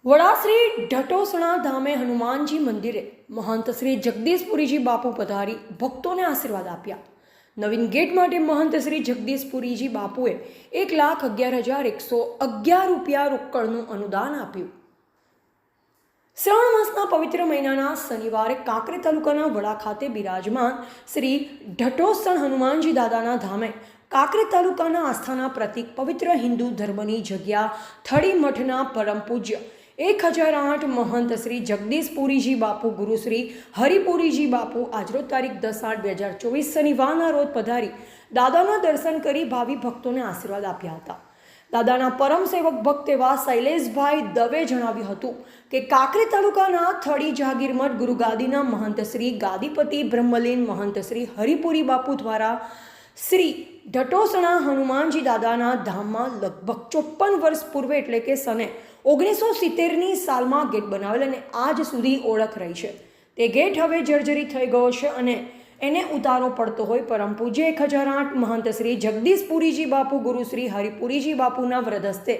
વડા શ્રી ઢટોસણા ધામે હનુમાનજી મંદિરે મહંત શ્રી જગદીશપુરીજી બાપુ પધારી ભક્તોને આશીર્વાદ આપ્યા। નવીન ગેટ માટે મહંત શ્રી જગદીશપુરીજી બાપુએ 1,11,111 રૂપિયા રોકડનું અનુદાન આપ્યું। શ્રાવણ માસના પવિત્ર મહિનાના શનિવારે કાંકરેજ તાલુકાના વડા ખાતે બિરાજમાન શ્રી ઢટોસણ હનુમાનજી દાદાના ધામે કાંકરેજ તાલુકાના આસ્થાના પ્રતીક પવિત્ર હિન્દુ ધર્મની જગ્યા થળી મઠના પરમ પૂજ્ય 1008 મહંત શ્રી જગદીશપુરીજી બાપુ ગુરુ શ્રી હરિપુરીજી બાપુ આજરોજ તારીખ 10/8/2024 શનિવારના રોજ પધારી દાદાના દર્શન કરી ભાવિ ભક્તોને આશીર્વાદ આપ્યા હતા। દાદાના પરમ સેવક ભક્ત એવા શૈલેષભાઈ દવે જણાવ્યું હતું કે કાંકરેજ તાલુકાના થળી જાગીરમઠ ગુરુગાદીના મહંત શ્રી ગાદીપતિ બ્રહ્મલીન મહંત શ્રી હરિપુરી બાપુ દ્વારા શ્રી ઢટોસણા હનુમાનજી દાદાના ધામમાં લગભગ 54 વર્ષ પૂર્વે એટલે કે સને 1970ની સાલમાં ગેટ બનાવેલ અને આજ સુધી ઓળખ રહી છે। તે ગેટ હવે જર્જરી થઈ ગયો છે અને એને ઉતારો પડતો હોય પરમ પૂજ્ય 1008 મહંત શ્રી જગદીશપુરીજી બાપુ ગુરુ શ્રી હરિપુરીજી બાપુના વ્રદહસ્તે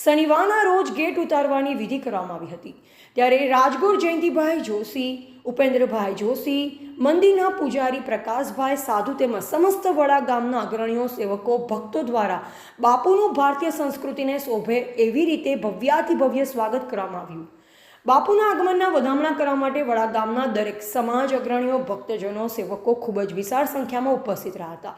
શનિવારના રોજ ગેટ ઉતારવાની વિધિ કરવામાં આવી હતી। ત્યારે રાજગુર જયંતિભાઈ જોશી, ઉપેન્દ્રભાઈ જોશી, મંદિરના પૂજારી પ્રકાશભાઈ સાધુ તેમજ સમસ્ત વડા ગામના અગ્રણીઓ, સેવકો, ભક્તો દ્વારા બાપુનું ભારતીય સંસ્કૃતિને શોભે એવી રીતે ભવ્યાતિભવ્ય સ્વાગત કરવામાં આવ્યું। બાપુના આગમનના વધામણા કરવા માટે વડા ગામના દરેક સમાજ અગ્રણીઓ, ભક્તજનો, સેવકો ખૂબ જ વિશાળ સંખ્યામાં ઉપસ્થિત રહ્યા હતા।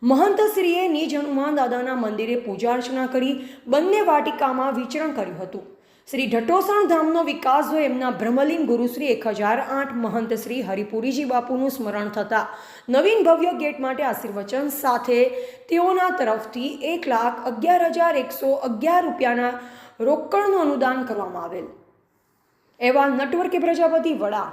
મહંતશ્રીએ નિજ હનુમાન દાદાના મંદિરે પૂજા અર્ચના કરી બંને વાટિકામાં વિચરણ કર્યું હતું। શ્રી ઢટોસણ ધામનો વિકાસ હોય એમના બ્રહ્મલીન ગુરુશ્રી 1008 મહંત શ્રી હરિપુરીજી બાપુનું સ્મરણ થતાં નવીન ભવ્ય ગેટ માટે આશીર્વચન સાથે તેઓના તરફથી 1,11,111 રૂપિયાના રોકડનું અનુદાન કરવામાં આવેલ। એવા નટવર કે પ્રજાપતિ વડા।